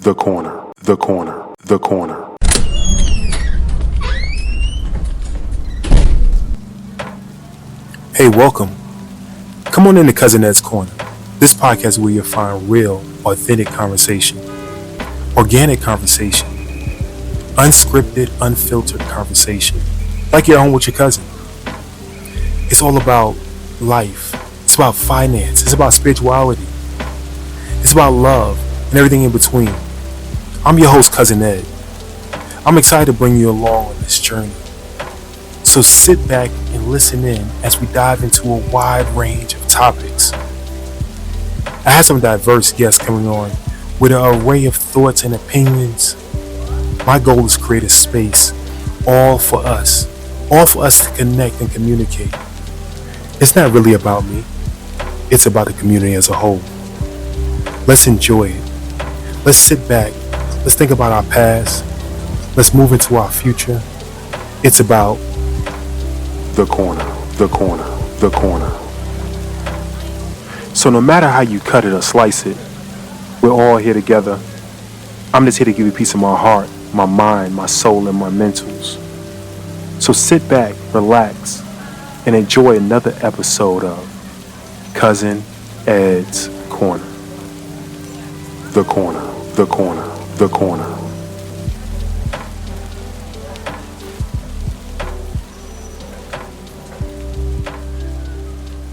The corner, the corner, the corner. Hey, welcome. Come on into Cousin Ed's Corner. This podcast is where you'll find real, authentic conversation, organic conversation, unscripted, unfiltered conversation, like you're home with your cousin. It's all about life. It's about finance. It's about spirituality. It's about love and everything in between. I'm your host, Cousin Ed. I'm excited to bring you along on this journey. So sit back and listen in as we dive into a wide range of topics. I have some diverse guests coming on with an array of thoughts and opinions. My goal is to create a space all for us to connect and communicate. It's not really about me. It's about the community as a whole. Let's enjoy it. Let's sit back. Let's think about our past. Let's move into our future. It's about The corner, the corner, the corner. So no matter how you cut it or slice it, we're all here together. I'm just here to give you a piece of my heart, my mind, my soul, and my mentals. So sit back, relax, and enjoy another episode of Cousin Ed's Corner. The corner, the corner, the corner.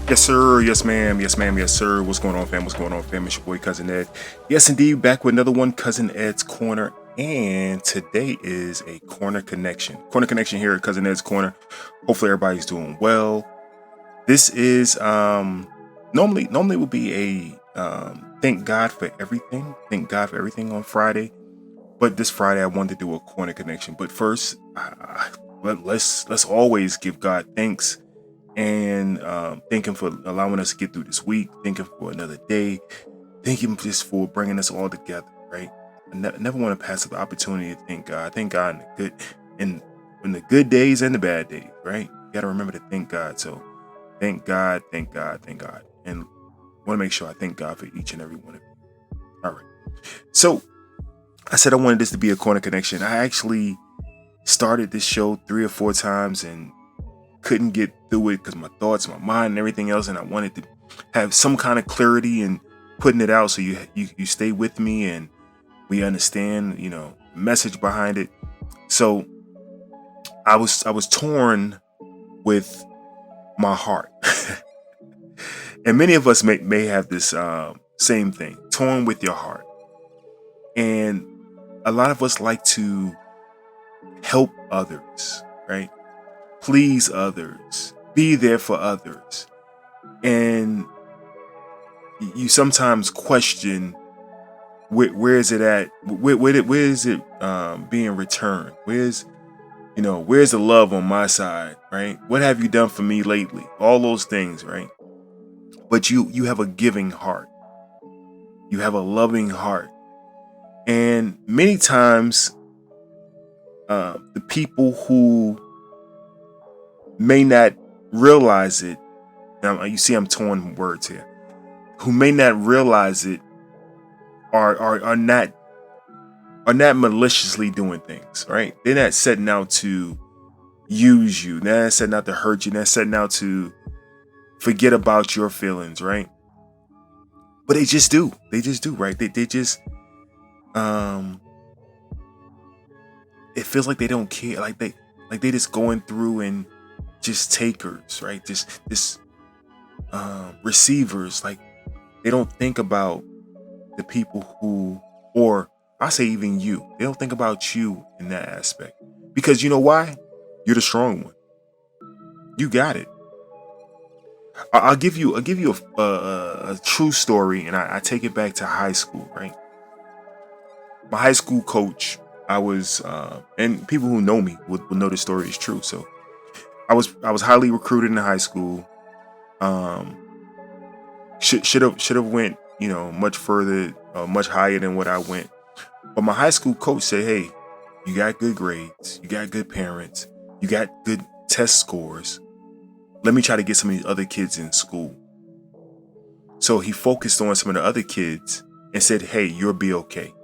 Yes, sir. Yes, ma'am. Yes, ma'am. Yes, sir. What's going on, fam? What's going on, fam? It's your boy, Cousin Ed. Yes, indeed. Back with another one, Cousin Ed's Corner. And today is a corner connection. Corner connection here at Cousin Ed's Corner. Hopefully everybody's doing well. This is normally would be a thank God for everything. Thank God for everything on Friday. But this Friday I wanted to do a corner connection. But first, let's always give God thanks. And thank him for allowing us to get through this week. Thank him for another day. Thank him just for bringing us all together, right? I never want to pass up the opportunity to thank God. Thank God in the good days and the bad days, right? You got to remember to thank God. So thank God, thank God, thank God. And I want to make sure I thank God for each and every one of you. All right. So I said I wanted this to be a corner connection. I actually started this show 3 or 4 times and couldn't get through it because my thoughts, my mind, and everything else, and I wanted to have some kind of clarity in putting it out so you stay with me and we understand, the message behind it. So I was torn with my heart. And many of us may have this same thing, torn with your heart. And a lot of us like to help others, right? Please others, be there for others. And you sometimes question, where is it at? Where is it being returned? Where's the love on my side, right? What have you done for me lately? All those things, right? But you have a giving heart. You have a loving heart. And many times, the people who may not realize it. Now, you see, I'm torn words here. Who may not realize it are not maliciously doing things, right? They're not setting out to use you. They're not setting out to hurt you. They're not setting out to forget about your feelings, right? But they just do. They just do, right? They just it feels like they don't care. Like they just going through and just takers, right? Just receivers. Like they don't think about the people who, or I say even you. They don't think about you in that aspect because you know why? You're the strong one. You got it. I'll give you a true story, and I take it back to high school, right? My high school coach. I was, and people who know me will know the story is true. So I was highly recruited in high school. Should have went, much further, much higher than what I went. But my high school coach said, "Hey, you got good grades, you got good parents, you got good test scores. Let me try to get some of these other kids in school." So he focused on some of the other kids and said, "Hey, you'll be okay."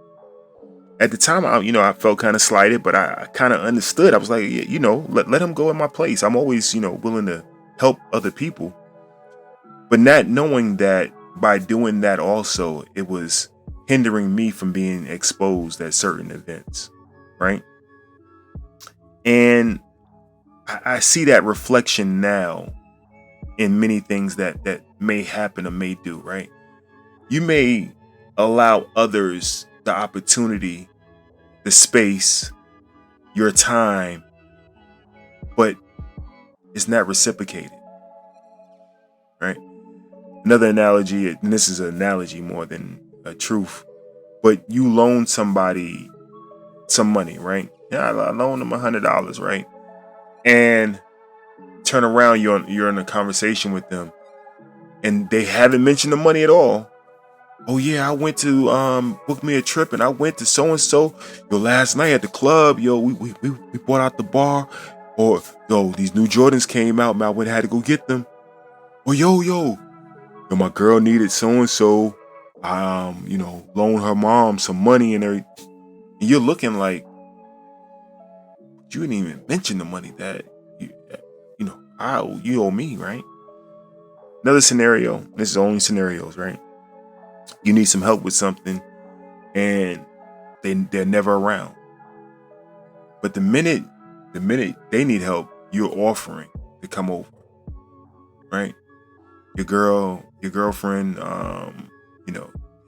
At the time, I felt kind of slighted, but I kind of understood. I was like, yeah, let him go in my place. I'm always, willing to help other people, but not knowing that by doing that also, it was hindering me from being exposed at certain events, right? And I see that reflection now in many things that may happen or may do, right? You may allow others the opportunity, the space, your time, but it's not reciprocated, right? Another analogy, and this is an analogy more than a truth, but you loan somebody some money, right? Yeah, I loaned them $100, right? And turn around, you're in a conversation with them, and they haven't mentioned the money at all. Oh yeah, I went to book me a trip, and I went to so and so. Yo, last night at the club, yo, we bought out the bar. Or yo, these new Jordans came out, man. I went had to go get them. Or yo, my girl needed so and so. Loan her mom some money and everything. And you're looking like you didn't even mention the money that you owe me, right? Another scenario. This is only scenarios, right? You need some help with something, and they're never around. But the minute they need help, you're offering to come over, right? Your girlfriend,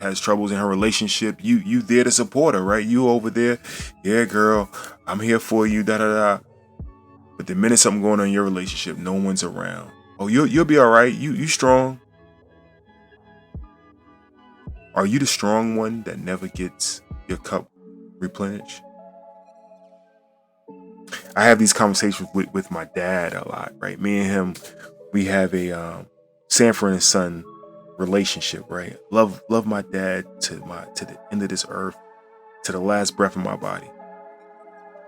has troubles in her relationship. You there to support her, right? You over there, yeah, girl, I'm here for you, da da da. But the minute something going on in your relationship, no one's around. Oh, you'll be all right. You strong. Are you the strong one that never gets your cup replenished? I have these conversations with my dad a lot, right? Me and him, we have a Sanford and Son relationship, right? Love my dad to the end of this earth, to the last breath of my body.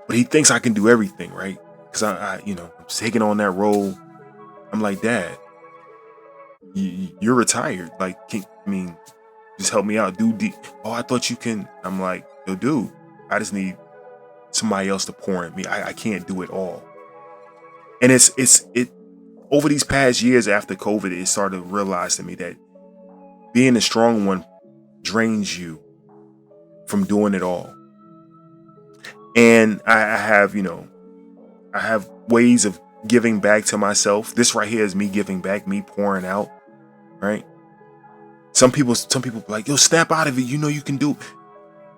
But he thinks I can do everything, right? Because I'm taking on that role. I'm like, Dad, you're retired. Like, just help me out. Oh, I thought you can. I'm like, yo, dude, I just need somebody else to pour in me. I can't do it all. And it over these past years after COVID, it started to realize to me that being the strong one drains you from doing it all. And I have ways of giving back to myself. This right here is me giving back, me pouring out, right? Some people be like, yo, snap out of it. You know you can do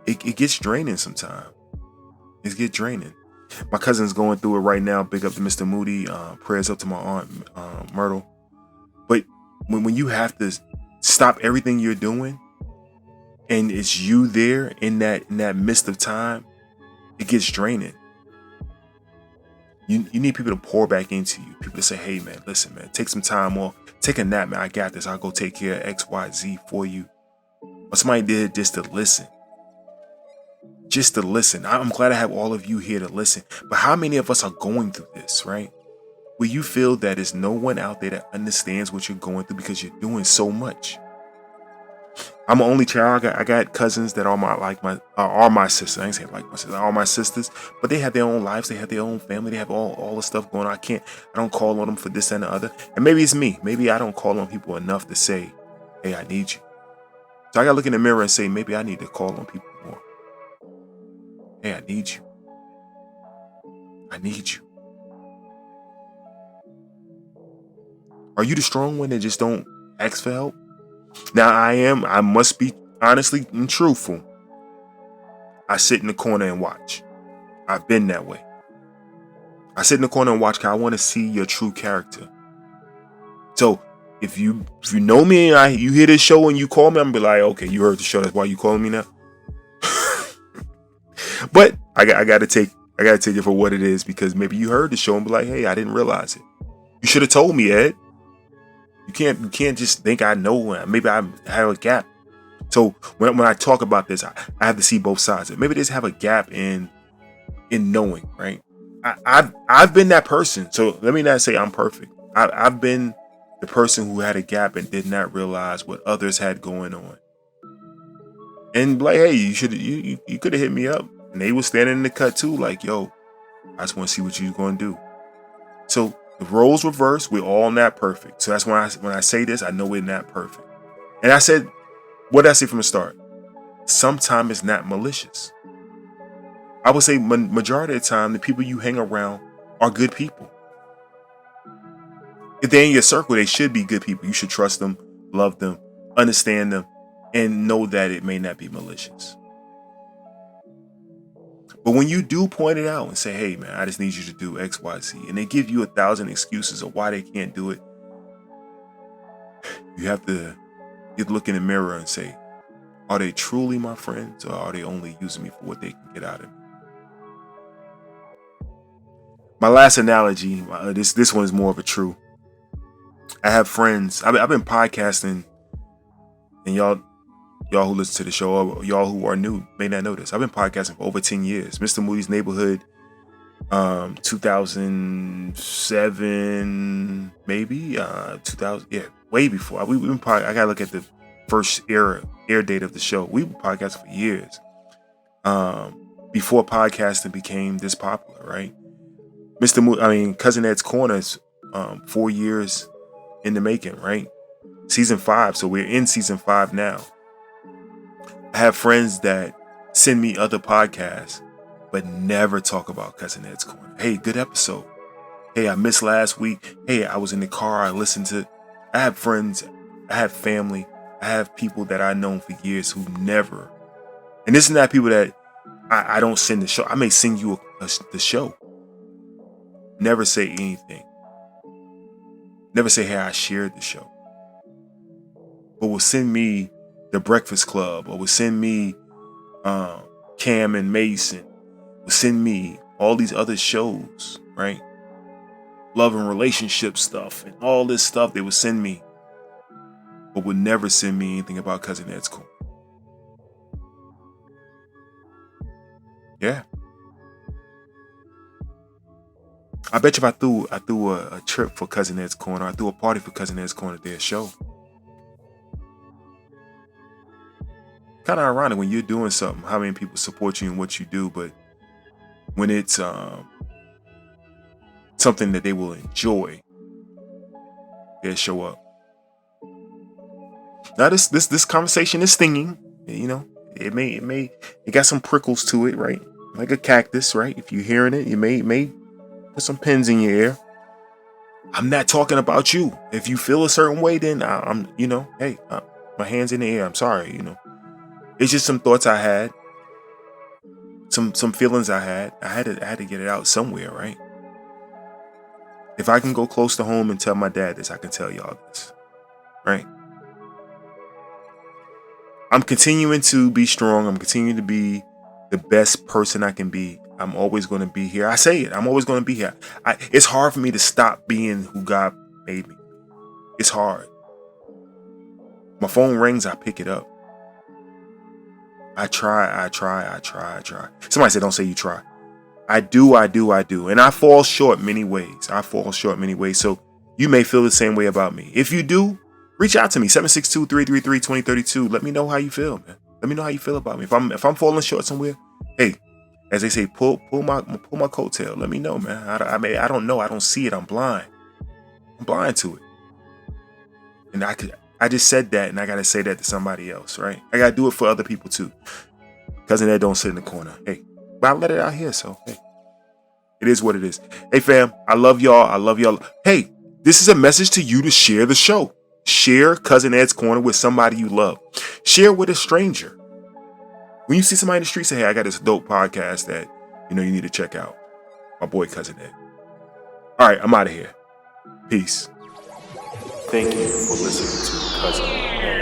it. It gets draining sometimes. It gets draining. My cousin's going through it right now. Big up to Mr. Moody. Prayers up to my aunt Myrtle. But when you have to stop everything you're doing, and it's you there in that midst of time, it gets draining. You need people to pour back into you. People to say, hey man, listen man, take some time off. Take a nap, man. I got this. I'll go take care of X, Y, Z for you. Or somebody did just to listen. Just to listen. I'm glad I have all of you here to listen. But how many of us are going through this, right? Where you feel that there's no one out there that understands what you're going through because you're doing so much. I'm an only child. I got cousins that are my sisters. I ain't saying like my sisters. Are my sisters, but they have their own lives. They have their own family. They have all the stuff going on. I don't call on them for this and the other. And maybe it's me. Maybe I don't call on people enough to say, hey, I need you. So I gotta look in the mirror and say, maybe I need to call on people more. Hey, I need you. I need you. Are you the strong one that just don't ask for help? Now I must be honestly and truthful. I sit in the corner and watch. I've been that way. I sit in the corner and watch because I want to see your true character. So if you know me and you hear this show and you call me, I'm gonna be like, okay, you heard the show. That's why you calling me now. But I gotta take it for what it is, because maybe you heard the show and be like, hey, I didn't realize it. You should have told me, Ed. You can't just think I know. Maybe I have a gap. So when I talk about this, I have to see both sides. Maybe just have a gap in knowing, right? I've been that person. So let me not say I'm perfect. I've been the person who had a gap and did not realize what others had going on. and be like, hey, you could have hit me up. And they was standing in the cut too, like, yo, I just want to see what you're going to do. So the roles reverse. We're all not perfect. So that's when I say this, I know we're not perfect. And I said, what did I say from the start? Sometimes it's not malicious. I would say majority of the time, the people you hang around are good people. If they're in your circle, they should be good people. You should trust them, love them, understand them, and know that it may not be malicious. But when you do point it out and say, hey, man, I just need you to do X, Y, Z, and they give you 1,000 excuses of why they can't do it, you have to look in the mirror and say, are they truly my friends, or are they only using me for what they can get out of me? My last analogy, this one is more of a true. I have friends. I've been podcasting, and y'all who listen to the show, or y'all who are new may not know this. I've been podcasting for over 10 years. Mr. Moody's Neighborhood, 2007, maybe 2000, yeah, way before. I gotta look at the first air date of the show. We've been podcasting for years, before podcasting became this popular, right? Cousin Ed's Corner is 4 years in the making, right? Season 5, so we're in season 5 now. I have friends that send me other podcasts, but never talk about Cousin Ed's Corner. Hey, good episode. Hey, I missed last week. Hey, I was in the car. I listened to. I have friends. I have family. I have people that I've known for years who never. And this is not people that I don't send the show. I may send you the show. Never say anything. Never say, hey, I shared the show. But will send me The Breakfast Club, or will send me Cam and Mason, will send me all these other shows, right? Love and relationship stuff and all this stuff they would send me, but would never send me anything about Cousin Ed's Corner. Yeah. I bet you if I threw a trip for Cousin Ed's Corner, I threw a party for Cousin Ed's Corner, their show. Kind of ironic when you're doing something, how many people support you in what you do, but when it's something that they will enjoy, they'll show up. Now this conversation is stinging, you know. It got some prickles to it, right? Like a cactus, right? If you're hearing it, you may put some pins in your ear. I'm not talking about you. If you feel a certain way, then I'm, hey, my hand's in the air. I'm sorry, It's just some thoughts I had, some feelings I had. I had to get it out somewhere, right? If I can go close to home and tell my dad this, I can tell y'all this, right? I'm continuing to be strong. I'm continuing to be the best person I can be. I'm always going to be here. I say it. I'm always going to be here. It's hard for me to stop being who God made me. It's hard. My phone rings, I pick it up. I try. Somebody said, don't say you try. I do. And I fall short many ways. So you may feel the same way about me. If you do, reach out to me, 762-333-2032. Let me know how you feel, man. Let me know how you feel about me. If I'm falling short somewhere, hey, as they say, pull my coattail. Let me know, man. I don't know. I don't see it. I'm blind. I'm blind to it. And I just said that, and I gotta say that to somebody else, right? I gotta do it for other people too. Cousin Ed don't sit in the corner. Hey, but I let it out here, so hey, it is what it is. Hey, fam, I love y'all. Hey, this is a message to you to share the show. Share Cousin Ed's Corner with somebody you love. Share with a stranger. When you see somebody in the street, say, hey, I got this dope podcast that you need to check out. My boy Cousin Ed. All right, I'm out of here. Peace. Thank you for listening to Cousin Ed.